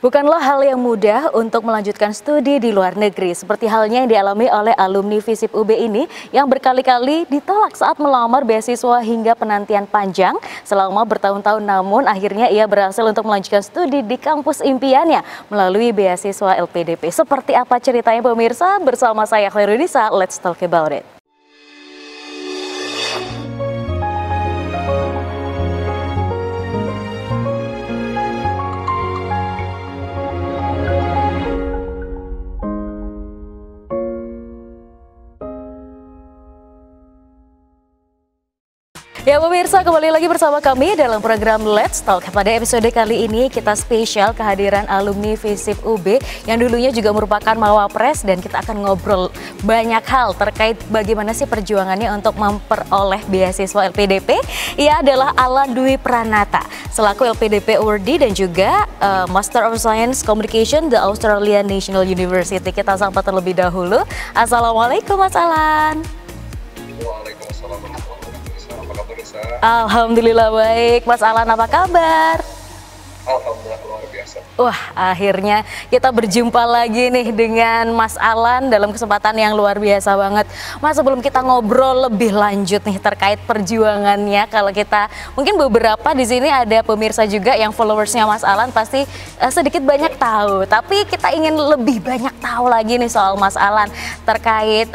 Bukanlah hal yang mudah untuk melanjutkan studi di luar negeri, seperti halnya yang dialami oleh alumni FISIP UB ini yang berkali-kali ditolak saat melamar beasiswa hingga penantian panjang selama bertahun-tahun, namun akhirnya ia berhasil untuk melanjutkan studi di kampus impiannya melalui beasiswa LPDP. Seperti apa ceritanya pemirsa? Bersama saya Khairunisa, let's talk about it. Ya pemirsa, kembali lagi bersama kami dalam program Let's Talk. Pada episode kali ini kita spesial kehadiran alumni FISIP UB yang dulunya juga merupakan mawapres, dan kita akan ngobrol banyak hal terkait bagaimana sih perjuangannya untuk memperoleh beasiswa LPDP. Ia adalah Alan Dwi Pranata selaku LPDP awardee dan juga Master of Science Communication The Australian National University. Kita sapa terlebih dahulu. Assalamualaikum Mas Alan. Waalaikumsalam. Alhamdulillah baik. Mas Alan, apa kabar? Alhamdulillah luar biasa. Wah, akhirnya kita berjumpa lagi nih dengan Mas Alan dalam kesempatan yang luar biasa banget. Mas, sebelum kita ngobrol lebih lanjut nih terkait perjuangannya, kalau kita mungkin beberapa di sini ada pemirsa juga yang followersnya Mas Alan pasti sedikit banyak tahu. Tapi kita ingin lebih banyak tahu lagi nih soal Mas Alan terkait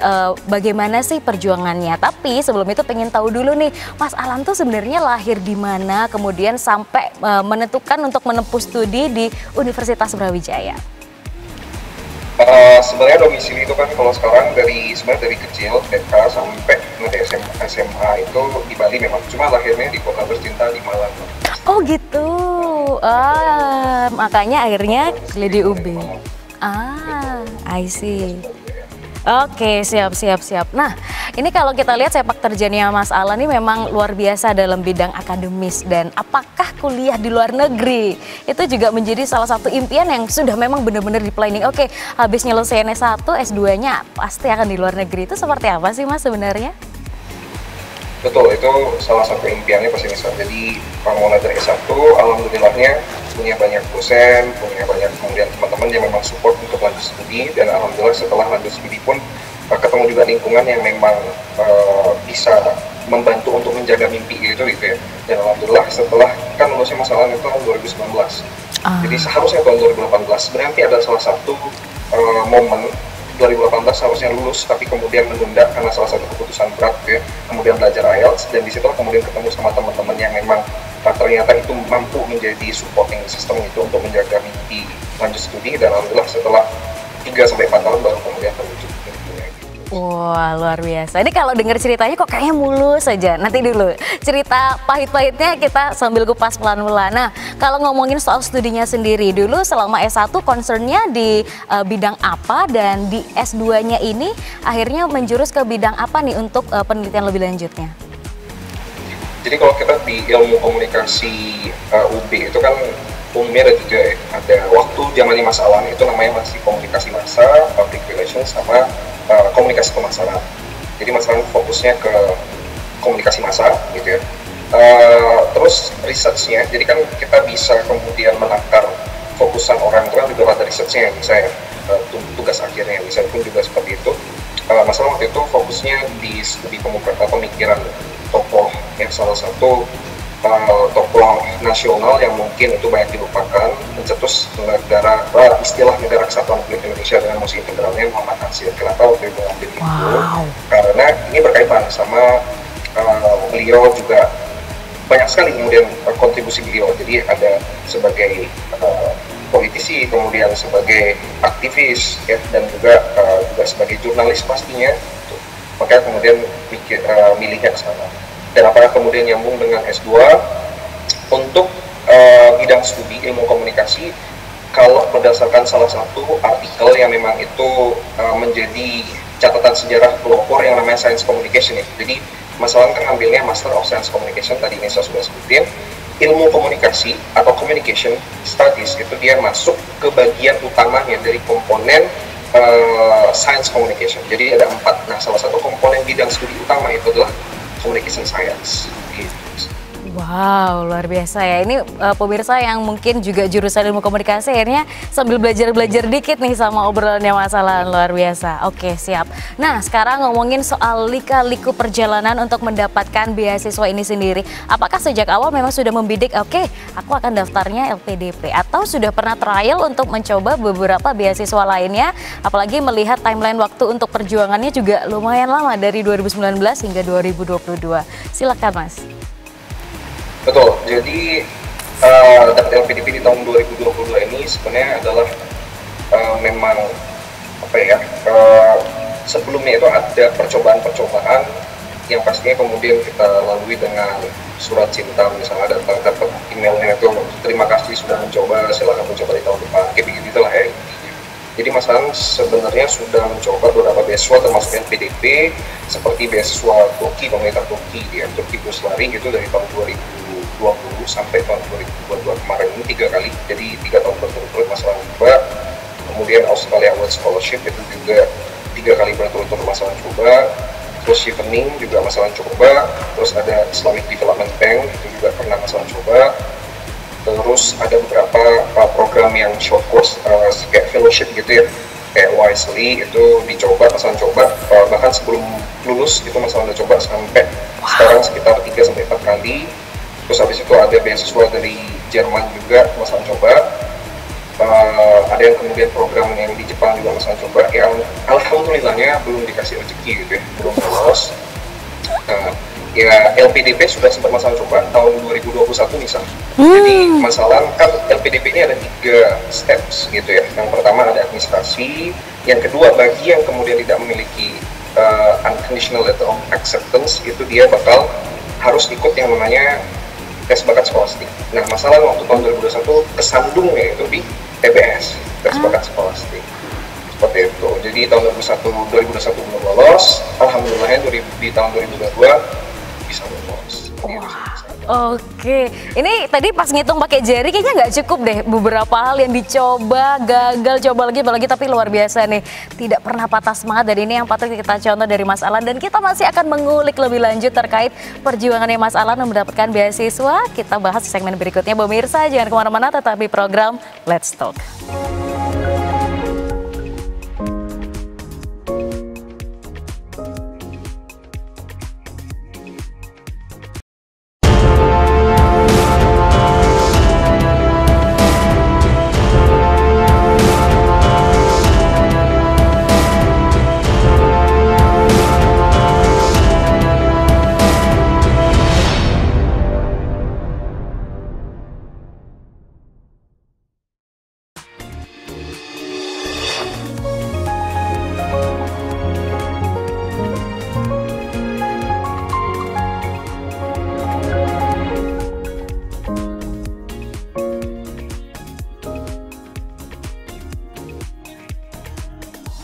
bagaimana sih perjuangannya. Tapi sebelum itu pengen tahu dulu nih, Mas Alan tuh sebenarnya lahir di mana, kemudian sampai menentukan untuk menempuh studi di Universitas Brawijaya. Sebenarnya domisili itu kan kalau sekarang sebenarnya dari kecil TK sampai nanti SMA itu di Bali memang, cuma lahirnya di Kota Bercinta di Malang. Oh gitu, makanya akhirnya kuliah di UB. I see. Oke, siap. Nah, ini kalau kita lihat sepak terjangnya Mas Alan ini memang luar biasa dalam bidang akademis, dan apakah kuliah di luar negeri itu juga menjadi salah satu impian yang sudah memang benar-benar di planning. Oke, habis nyelesain S1, S2-nya pasti akan di luar negeri. Itu seperti apa sih Mas sebenarnya? Betul, itu salah satu impiannya pasti bisa. Jadi mulai dari S1, alhamdulillahnya punya banyak dosen, punya banyak kemudian teman-teman yang memang support untuk lanjut studi, dan alhamdulillah setelah lanjut studi pun ketemu juga lingkungan yang memang bisa membantu untuk menjaga mimpi gitu ya. Dan alhamdulillah setelah kan lulusnya Mas Alan itu tahun 2019. Jadi seharusnya tahun 2018 berarti ada salah satu momen 2018 harusnya lulus tapi kemudian menunda karena salah satu keputusan berat ya. Kemudian belajar IELTS, dan disitulah kemudian ketemu sama teman-teman yang memang ternyata itu mampu menjadi supporting system itu untuk menjaga mimpi lanjut studi, dan alhamdulillah setelah 3-4 tahun baru kemudian terwujud. Wah, luar biasa. Ini kalau dengar ceritanya kok kayaknya mulus saja. Nanti dulu cerita pahit-pahitnya kita sambil kupas pelan-pelan. Nah, kalau ngomongin soal studinya sendiri, dulu selama S1 concernnya di bidang apa, dan di S2-nya ini akhirnya menjurus ke bidang apa nih untuk penelitian lebih lanjutnya? Jadi kalau kita di ilmu komunikasi UB itu kan umumnya ada 3 ya. Ada waktu zamannya Mas Alan itu namanya masih komunikasi massa, public relations, sama komunikasi pemasaran. Jadi Mas Alan fokusnya ke komunikasi massa gitu ya. Terus researchnya, jadi kan kita bisa kemudian menakar fokusan orang itu kan juga pada researchnya, misalnya tugas akhirnya misalnya pun juga seperti itu. Mas Alan waktu itu fokusnya di studi pemikiran tokoh yang salah satu tokoh nasional yang mungkin itu banyak dilupakan, mencetus istilah negara kesatuan Republik Indonesia dengan musik integralnya Muhammad Natsir. Kenapa waktu itu ngambil itu? Karena ini berkaitan sama beliau juga banyak sekali kemudian kontribusi beliau. Jadi ada sebagai politisi, kemudian sebagai aktivis ya, dan juga sebagai jurnalis pastinya. Makanya kemudian milihnya ke sana. Dan apakah kemudian nyambung dengan S2 untuk bidang studi ilmu komunikasi, kalau berdasarkan salah satu artikel yang memang itu menjadi catatan sejarah pelopor yang namanya Science Communication ya. Jadi Mas Alan kan ambilnya Master of Science Communication, tadi ini saya sudah sebutin. Ilmu komunikasi atau Communication Studies itu dia masuk ke bagian utamanya dari komponen Science Communication. Jadi ada 4. Nah, salah satu komponen bidang studi utama itu adalah Communication Science. Wow, luar biasa ya. Ini pemirsa yang mungkin juga jurusan ilmu komunikasi akhirnya sambil belajar-belajar dikit nih sama obrolannya Mas Alan, luar biasa. Oke, siap. Nah, sekarang ngomongin soal lika-liku perjalanan untuk mendapatkan beasiswa ini sendiri. Apakah sejak awal memang sudah membidik, oke, aku akan daftarnya LPDP, atau sudah pernah trial untuk mencoba beberapa beasiswa lainnya, apalagi melihat timeline waktu untuk perjuangannya juga lumayan lama dari 2019 hingga 2022. Silakan Mas. Betul, jadi dapat LPDP di tahun 2022 ini sebenarnya adalah memang apa ya, sebelumnya itu ada percobaan-percobaan yang pastinya kemudian kita lalui dengan surat cinta, misalnya dapat emailnya itu terima kasih sudah mencoba, silakan mencoba di tahun depan, kayak begitulah ya. Jadi Mas Alan sebenarnya sudah mencoba beberapa beasiswa termasuk LPDP seperti beasiswa Turki, pemerintah Turki ya, Turki Buslari itu dari tahun 2020 sampai tahun 2022 kemarin ini 3 kali, jadi 3 tahun berturut-turut Mas Alan coba. Kemudian Australia World Scholarship itu juga 3 kali berturut-turut Mas Alan coba. Terus Chevening juga Mas Alan coba. Terus ada Islamic Development Bank itu juga pernah Mas Alan coba. Terus ada beberapa program yang short course kayak fellowship gitu ya, kayak Wisely itu dicoba, Mas Alan coba, bahkan sebelum lulus itu Mas Alan udah coba sampai sekarang sekitar 3-4 kali. Terus habis itu ada beasiswa dari Jerman juga Mas Alan coba, ada yang kemudian program yang di Jepang juga Mas Alan coba, yang alhamdulillahnya belum dikasih rezeki gitu ya, belum lolos. Ya LPDP sudah sempat Mas Alan coba tahun 2021 misalnya. Jadi Mas Alan kan LPDP ini ada 3 steps gitu ya. Yang pertama ada administrasi, yang kedua bagi yang kemudian tidak memiliki unconditional letter of acceptance itu dia bakal harus ikut yang namanya tes bakat skolastik. Nah Mas Alan waktu tahun 2021 kesandungnya itu di TBS, tes bakat skolastik. Seperti itu. Jadi tahun 2021 belum lolos, alhamdulillahnya di tahun 2022 bisa lolos. Oke, ini tadi pas ngitung pakai jari kayaknya nggak cukup deh, beberapa hal yang dicoba, gagal, coba lagi, apalagi, tapi luar biasa nih, tidak pernah patah semangat, dan ini yang patut kita contoh dari Mas Alan, dan kita masih akan mengulik lebih lanjut terkait perjuangannya Mas Alan mendapatkan beasiswa. Kita bahas di segmen berikutnya, pemirsa, jangan kemana-mana, tetap di program Let's Talk.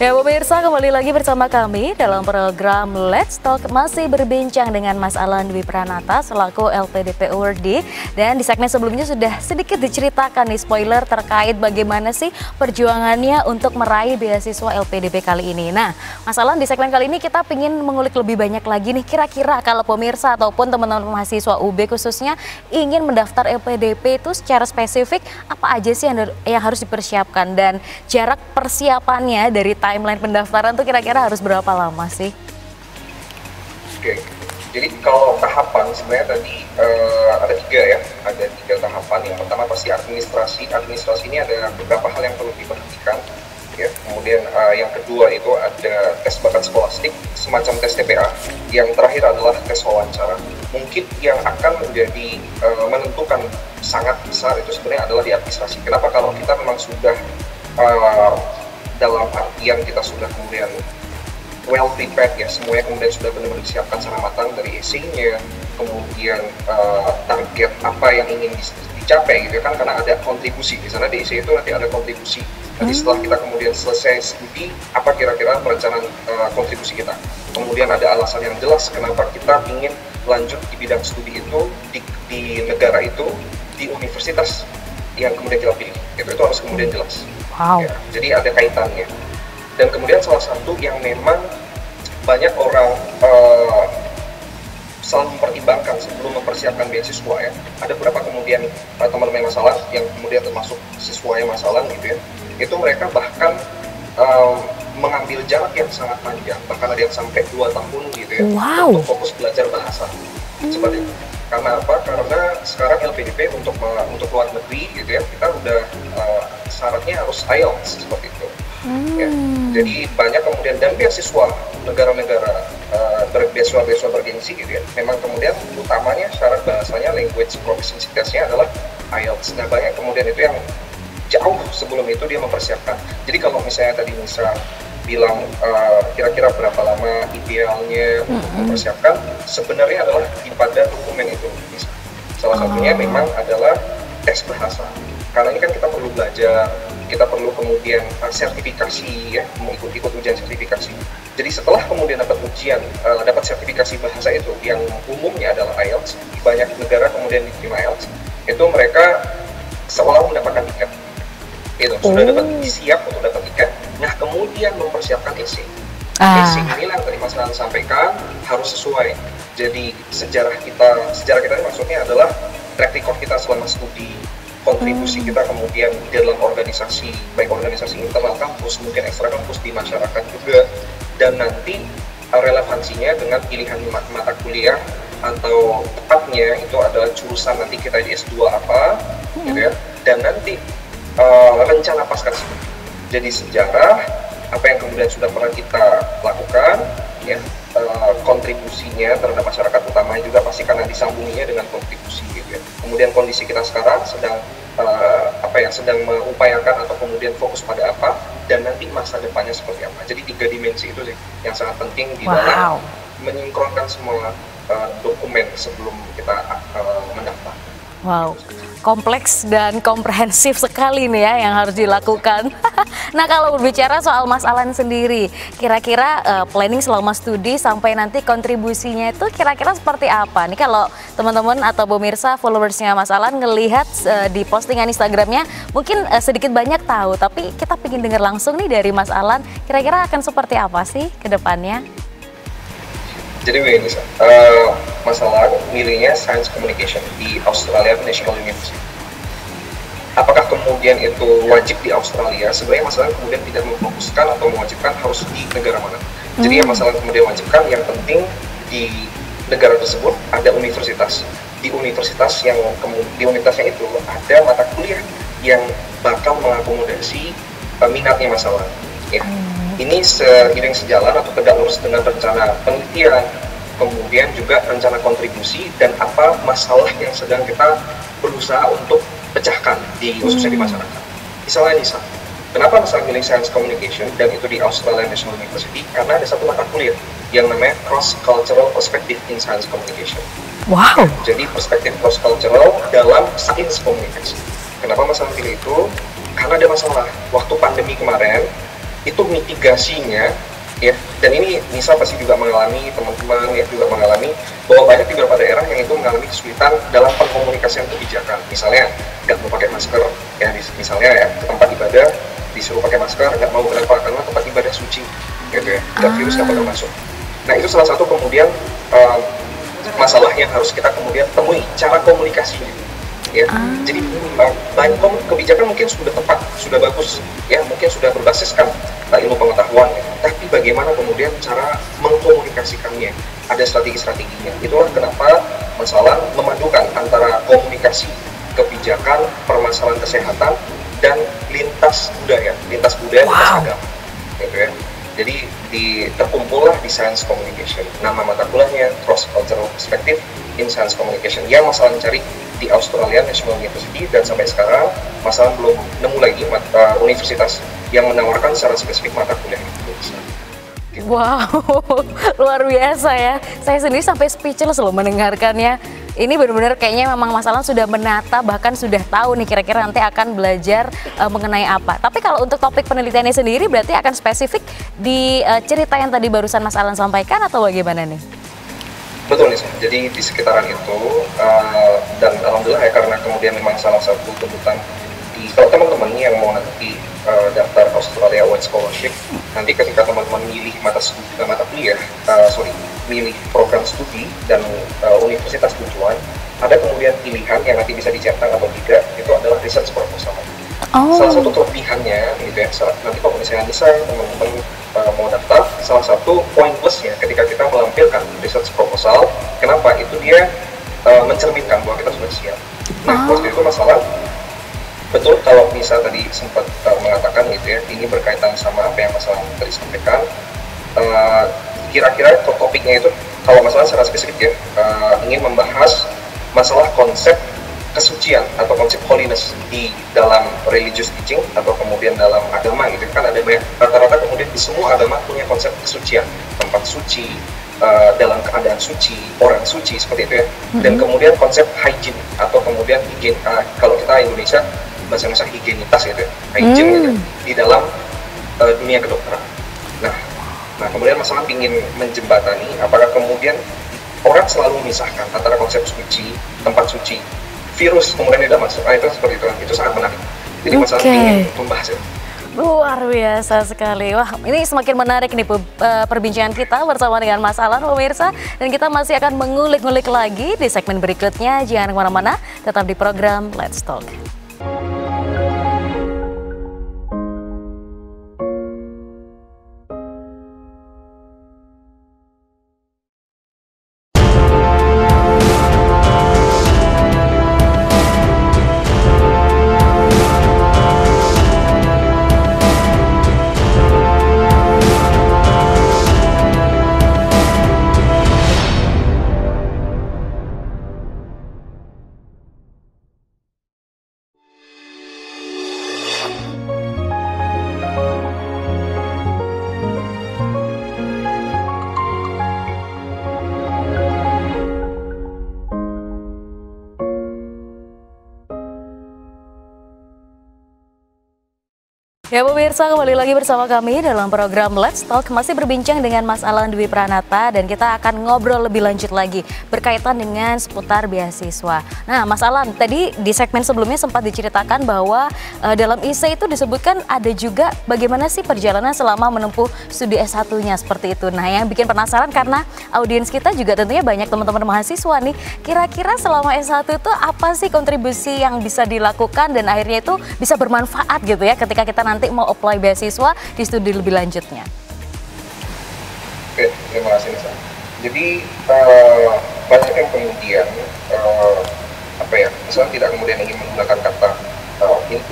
Ya pemirsa, kembali lagi bersama kami dalam program Let's Talk, masih berbincang dengan Mas Alan Dwi Pranata selaku LPDP Awardee. Dan di segmen sebelumnya sudah sedikit diceritakan nih spoiler terkait bagaimana sih perjuangannya untuk meraih beasiswa LPDP kali ini. Nah Mas Alan, di segmen kali ini kita ingin mengulik lebih banyak lagi nih, kira-kira kalau pemirsa ataupun teman-teman mahasiswa UB khususnya ingin mendaftar LPDP itu secara spesifik apa aja sih yang harus dipersiapkan, dan jarak persiapannya dari timeline pendaftaran tuh kira-kira harus berapa lama sih? Oke, jadi kalau tahapan sebenarnya tadi ada 3 ya, ada 3 tahapan. Yang pertama pasti administrasi. Administrasi ini ada beberapa hal yang perlu diperhatikan ya. Kemudian yang kedua itu ada tes bakat skolastik, semacam tes TPA. Yang terakhir adalah tes wawancara. Mungkin yang akan menjadi menentukan sangat besar itu sebenarnya adalah di administrasi. Kenapa? Kalau kita memang sudah dalam artian kita sudah kemudian well prepared ya, semuanya kemudian sudah benar-benar disiapkan secara matang dari essay-nya, kemudian target apa yang ingin dicapai gitu kan, karena ada kontribusi di sana. Di essay itu nanti ada kontribusi. Nanti setelah kita kemudian selesai studi, apa kira-kira perencanaan kontribusi kita. Kemudian ada alasan yang jelas kenapa kita ingin lanjut di bidang studi itu di negara itu, di universitas yang kemudian kita pilih. Itu harus kemudian jelas. Wow. Ya, jadi ada kaitannya. Dan kemudian salah satu yang memang banyak orang selalu mempertimbangkan sebelum mempersiapkan beasiswa ya. Ada beberapa kemudian teman-teman masalah yang kemudian termasuk siswa yang masalah gitu ya, itu mereka bahkan mengambil jarak yang sangat panjang, bahkan ada yang sampai 2 tahun gitu ya, untuk fokus belajar bahasa seperti itu. Karena apa? Karena sekarang LPDP untuk luar negeri gitu ya, kita udah syaratnya harus IELTS seperti itu. Ya. Jadi banyak kemudian, dan beasiswa negara-negara beasiswa bergengsi gitu ya, memang kemudian utamanya syarat bahasanya, language proficiency testnya adalah IELTS. Nah banyak kemudian itu yang jauh sebelum itu dia mempersiapkan. Jadi kalau misalnya tadi Nisa bilang kira-kira berapa lama idealnya untuk mempersiapkan, sebenarnya adalah pada dokumen itu. Salah satunya memang adalah tes bahasa. Karena ini kan kita perlu belajar, kita perlu kemudian sertifikasi ya, ikut ujian sertifikasi. Jadi setelah kemudian dapat ujian, dapat sertifikasi bahasa itu yang umumnya adalah IELTS, di banyak negara kemudian diterima IELTS, itu mereka seolah mendapatkan tiket. Itu sudah dapat siap untuk dapat tiket. Nah kemudian mempersiapkan essay. Essay inilah yang tadi Mas Nan sampaikan harus sesuai. Jadi sejarah kita ini maksudnya adalah track record kita selama studi, kontribusi kita kemudian di dalam organisasi, baik organisasi internal kampus, mungkin ekstra kampus di masyarakat juga, dan nanti relevansinya dengan pilihan mata kuliah atau tepatnya itu adalah jurusan nanti kita di S2 apa, gitu ya, dan nanti rencana pasca studi. Jadi sejarah apa yang kemudian sudah pernah kita lakukan, ya, kontribusinya terhadap masyarakat utamanya juga pasti karena disambunginya dengan kontribusi gitu ya. Kemudian kondisi kita sekarang sedang sedang mengupayakan atau kemudian fokus pada apa, dan nanti masa depannya seperti apa. Jadi 3 dimensi itu sih yang sangat penting di dalam menyinkronkan semua dokumen sebelum kita mendaftar. Wow, kompleks dan komprehensif sekali nih ya yang harus dilakukan. Nah kalau berbicara soal Mas Alan sendiri, kira-kira planning selama studi sampai nanti kontribusinya itu kira-kira seperti apa? Nih kalau teman-teman atau pemirsa followersnya Mas Alan ngelihat di postingan Instagramnya, mungkin sedikit banyak tahu, tapi kita ingin dengar langsung nih dari Mas Alan, kira-kira akan seperti apa sih ke depannya? Jadi begini, masalah milihnya Science Communication di Australia National University. Apakah kemudian itu wajib di Australia? Sebenarnya masalah kemudian tidak memfokuskan atau mewajibkan harus di negara mana. Jadi yang masalah kemudian wajibkan, yang penting di negara tersebut ada universitas. Di universitas di universitasnya itu ada mata kuliah yang bakal mengakomodasi minatnya masalah. Ya. Ini seiring sejalan atau tegak lurus dengan rencana penelitian, kemudian juga rencana kontribusi dan apa masalah yang sedang kita berusaha untuk pecahkan khususnya di masyarakat. Misalnya Nisa, kenapa Nisa milih Science Communication dan itu di Australia National University? Karena ada satu mata kuliah yang namanya Cross Cultural Perspective in Science Communication. Wow. Jadi perspektif cross cultural dalam sains komunikasi. Kenapa masalah pilih itu? Karena ada masalah waktu pandemi kemarin. Itu mitigasinya ya, dan ini Nisa pasti juga mengalami, teman-teman ya juga mengalami bahwa banyak di beberapa daerah yang itu mengalami kesulitan dalam pengkomunikasian kebijakan. Misalnya nggak mau pakai masker ya, misalnya ya ke tempat ibadah disuruh pakai masker, nggak mau. Kenapa? Karena tempat ibadah suci gitu ya, dan virus nggak bakal masuk. Nah itu salah satu kemudian masalah yang harus kita kemudian temui cara komunikasinya ya. Jadi banyak kebijakan mungkin sudah tepat, sudah bagus ya, mungkin sudah berbasiskan ilmu pengetahuan ya. Tapi bagaimana kemudian cara mengkomunikasikannya, ada strategi-strateginya. Itulah kenapa masalah memadukan antara komunikasi, kebijakan, permasalahan kesehatan, dan lintas budaya, lintas agama gitu ya. Jadi terkumpullah di Science Communication. Nama mata kuliahnya Cross Cultural Perspective in Science Communication yang masalah mencari di Australia National University, dan sampai sekarang masalah belum nemu lagi universitas yang menawarkan secara spesifik mata kuliah itu. Wow, luar biasa ya. Saya sendiri sampai speechless loh mendengarkannya. Ini benar-benar kayaknya memang Mas Alan sudah menata, bahkan sudah tahu nih kira-kira nanti akan belajar mengenai apa. Tapi kalau untuk topik penelitiannya sendiri berarti akan spesifik di cerita yang tadi barusan Mas Alan sampaikan atau bagaimana nih? Betul nih, jadi di sekitaran itu dan alhamdulillah ya, karena kemudian memang salah satu tuntutan kalau teman-teman yang mau nanti daftar Australia Award Scholarship, nanti ketika teman-teman milih mata kuliah, milih program studi dan universitas tujuan, ada kemudian pilihan yang nanti bisa dicetak atau tidak, itu adalah research proposal. Salah satu kelebihannya gitu ya, nanti kalau misalnya bisa teman-teman mau daftar, salah satu poin plusnya ketika kita melampirkan research proposal, kenapa? Itu dia mencerminkan bahwa kita sudah siap. Nah, waktu itu masalah, betul kalau Nisa tadi sempat mengatakan gitu ya, ini berkaitan sama apa yang masalah tadi sampaikan, kira-kira topiknya itu, kalau masalah secara spesifik ya, ingin membahas masalah konsep kesucian atau konsep holiness di dalam religious teaching atau kemudian dalam agama gitu kan, ada banyak, rata-rata kemudian di semua agama punya konsep kesucian, tempat suci, dalam keadaan suci, orang suci seperti itu ya, dan kemudian konsep hygiene atau kemudian higien, kalau kita Indonesia bahasa Indonesia higienitas gitu ya, hygiene gitu, di dalam dunia kedokteran. Nah kemudian masalah ingin menjembatani apakah kemudian orang selalu memisahkan antara konsep suci, tempat suci, virus kemudian tidak masuk, itu seperti itu sangat menarik. Jadi masalah ingin membahas itu. Luar biasa sekali. Wah, ini semakin menarik nih perbincangan kita bersama dengan Mas Alan, pemirsa. Dan kita masih akan mengulik-ngulik lagi di segmen berikutnya. Jangan kemana-mana, tetap di program Let's Talk. Ya pemirsa, kembali lagi bersama kami dalam program Let's Talk, masih berbincang dengan Mas Alan Dwi Pranata, dan kita akan ngobrol lebih lanjut lagi berkaitan dengan seputar beasiswa. Nah Mas Alan, tadi di segmen sebelumnya sempat diceritakan bahwa dalam ISE itu disebutkan ada juga bagaimana sih perjalanan selama menempuh studi S1-nya seperti itu. Nah yang bikin penasaran karena audiens kita juga tentunya banyak teman-teman mahasiswa nih, kira-kira selama S1 itu apa sih kontribusi yang bisa dilakukan dan akhirnya itu bisa bermanfaat gitu ya ketika kita nanti mau apply beasiswa di studi lebih lanjutnya. Oke, terima kasih Nisa. Jadi banyak yang kemudian misalnya tidak kemudian ingin menggunakan kata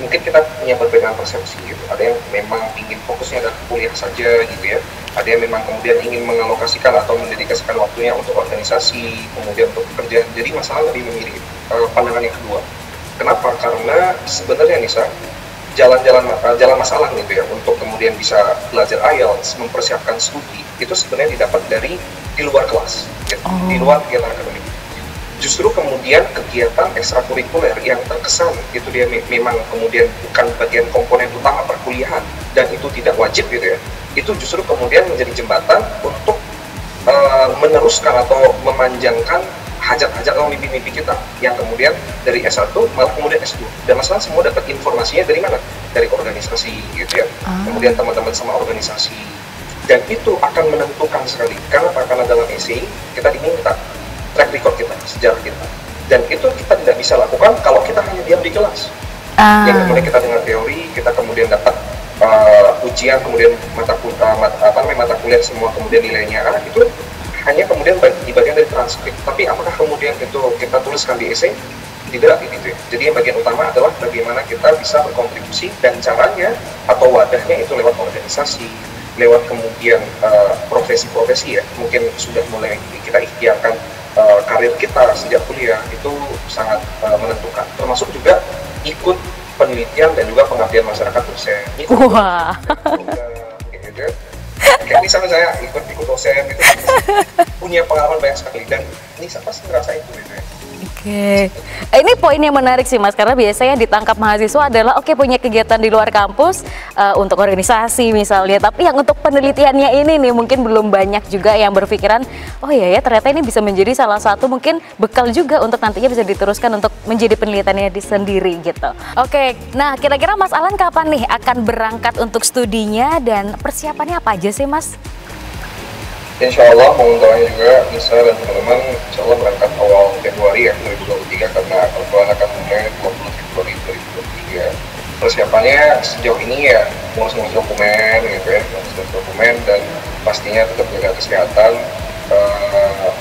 mungkin kita punya perbedaan persepsi gitu. Ada yang memang ingin fokusnya adalah kuliah saja gitu ya. Ada yang memang kemudian ingin mengalokasikan atau mendedikasikan waktunya untuk organisasi, kemudian untuk pekerjaan. Jadi masalah lebih memilih pandangan yang kedua. Kenapa? Karena sebenarnya Nisa, jalan masalah gitu ya untuk kemudian bisa belajar IELTS, mempersiapkan studi itu sebenarnya didapat dari di luar kelas, gitu, di luar kegiatan akademik. Justru kemudian kegiatan ekstrakurikuler yang terkesan itu dia memang kemudian bukan bagian komponen utama perkuliahan dan itu tidak wajib gitu ya. Itu justru kemudian menjadi jembatan untuk meneruskan atau memanjangkan hajat-hajat atau mimpi-mimpi kita yang kemudian dari S1 malah kemudian S2, dan masalah semua dapat informasinya dari mana? Dari organisasi gitu ya, kemudian teman-teman sama organisasi, dan itu akan menentukan sekali. Karena dalam essay kita diminta track record kita, sejarah kita, dan itu kita tidak bisa lakukan kalau kita hanya diam di kelas. Yang kemudian kita dengar teori, kita kemudian dapat ujian, kemudian mata kuliah semua kemudian nilainya itu hanya kemudian di bagian dari transkrip, tapi apakah kemudian itu kita tuliskan di essay? Tidak gitu ya. Jadi yang bagian utama adalah bagaimana kita bisa berkontribusi, dan caranya atau wadahnya itu lewat organisasi, lewat kemudian profesi-profesi ya, mungkin sudah mulai kita ikhtiarkan karir kita sejak kuliah, itu sangat menentukan, termasuk juga ikut penelitian dan juga pengabdian masyarakat dosen. Wah. Gitu. Kayak misalnya saya ikut dosen itu punya pengalaman banyak sekali, dan Nisa pasti ngerasa itu gitu ya. Oke, ini poin yang menarik sih Mas, karena biasanya ditangkap mahasiswa adalah punya kegiatan di luar kampus untuk organisasi misalnya, tapi yang untuk penelitiannya ini nih mungkin belum banyak juga yang berpikiran, oh iya ya ternyata ini bisa menjadi salah satu mungkin bekal juga untuk nantinya bisa diteruskan untuk menjadi penelitiannya sendiri gitu. Oke, nah kira-kira Mas Alan kapan nih akan berangkat untuk studinya dan persiapannya apa aja sih Mas? Insya Allah mohon doanya juga Nisa dan teman-teman, insya Allah berangkat awal Februari ya 2023, karena Al-Quran akan mulai 20 Februari 2023. Persiapannya sejauh ini ya ngurus-ngurus dokumen gitu ya, ngurus dokumen dan pastinya tetap jaga kesehatan.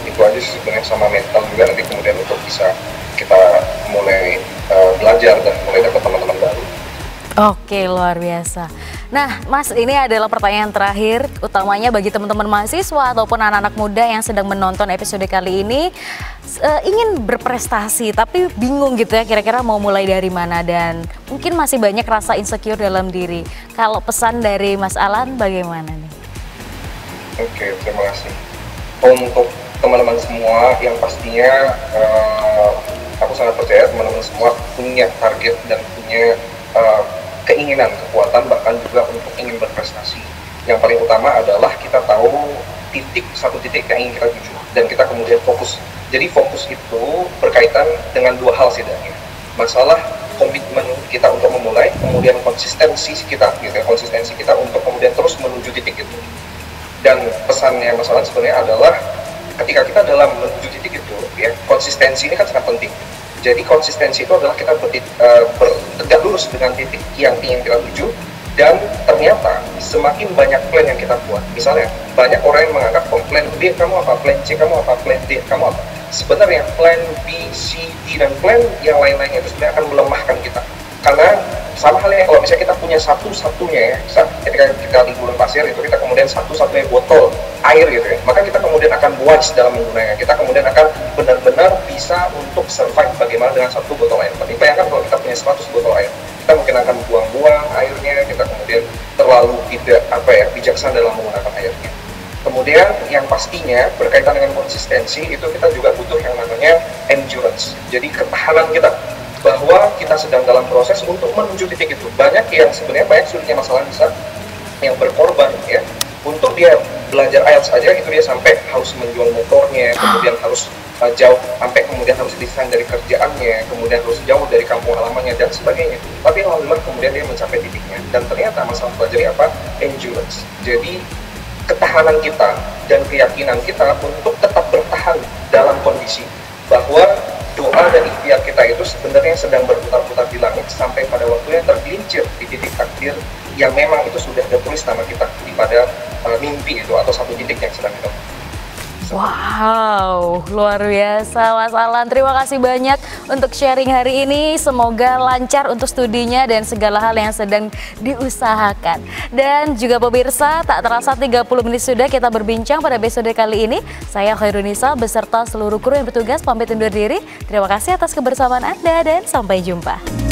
Itu aja sih sebenarnya, sama mental juga nanti kemudian untuk bisa kita mulai belajar dan mulai dapat teman-teman baru. Oke, luar biasa. Nah, Mas, ini adalah pertanyaan terakhir utamanya bagi teman-teman mahasiswa ataupun anak-anak muda yang sedang menonton episode kali ini, ingin berprestasi tapi bingung gitu ya kira-kira mau mulai dari mana dan mungkin masih banyak rasa insecure dalam diri. Kalau pesan dari Mas Alan bagaimana nih? Oke, terima kasih. Untuk teman-teman semua yang pastinya aku sangat percaya teman-teman semua punya target dan punya keinginan, kekuatan, bahkan juga untuk ingin berprestasi. Yang paling utama adalah kita tahu satu titik yang ingin kita tuju dan kita kemudian fokus. Jadi fokus itu berkaitan dengan dua hal setidaknya. Masalah komitmen kita untuk memulai, kemudian konsistensi kita untuk kemudian terus menuju titik itu. Dan pesannya masalah sebenarnya adalah ketika kita dalam menuju titik itu, ya konsistensi ini kan sangat penting. Jadi konsistensi itu adalah kita bertegak lurus dengan titik yang ingin kita tuju, dan ternyata semakin banyak plan yang kita buat. Misalnya banyak orang yang menganggap plan B kamu apa, plan C kamu apa, plan D kamu apa. Sebenarnya plan B, C, D dan plan yang lain-lainnya itu sebenarnya akan melemahkan kita. Karena sama halnya kalau misalnya kita punya satu-satunya ya, ketika kita di gurun pasir itu kita kemudian satu-satunya botol air gitu ya, maka kita kemudian akan wise dalam menggunakannya. Kita kemudian akan benar-benar bisa untuk survive bagaimana dengan satu botol air. Tapi bayangkan kalau kita punya 100 botol air, kita mungkin akan buang-buang airnya, kita kemudian terlalu tidak bijaksana dalam menggunakan airnya. Kemudian yang pastinya berkaitan dengan konsistensi itu kita juga butuh yang namanya endurance. Jadi ketahanan kita bahwa kita sedang dalam proses untuk menuju titik itu. Banyak yang sebenarnya sulitnya masalah bisa yang berkorban ya untuk dia belajar IELTS saja itu dia sampai harus menjual motornya, kemudian harus jauh, sampai kemudian harus resign dari kerjaannya, kemudian harus jauh dari kampung halamannya dan sebagainya. Tapi alhamdulillah kemudian dia mencapai titiknya. Dan ternyata masalah pelajari apa? Endurance. Jadi ketahanan kita dan keyakinan kita untuk tetap bertahan dalam kondisi bahwa doa dan ikhtiar kita itu sebenarnya sedang berputar-putar di langit sampai pada waktunya tergelincir di titik takdir yang memang itu sudah tertulis nama kita pada mimpi itu atau satu titik yang sedang kita. Wow, luar biasa Mas Alan. Terima kasih banyak untuk sharing hari ini. Semoga lancar untuk studinya dan segala hal yang sedang diusahakan. Dan juga pemirsa, tak terasa 30 menit sudah kita berbincang pada episode kali ini. Saya Khairunisa beserta seluruh kru yang bertugas pamit undur diri. Terima kasih atas kebersamaan Anda dan sampai jumpa.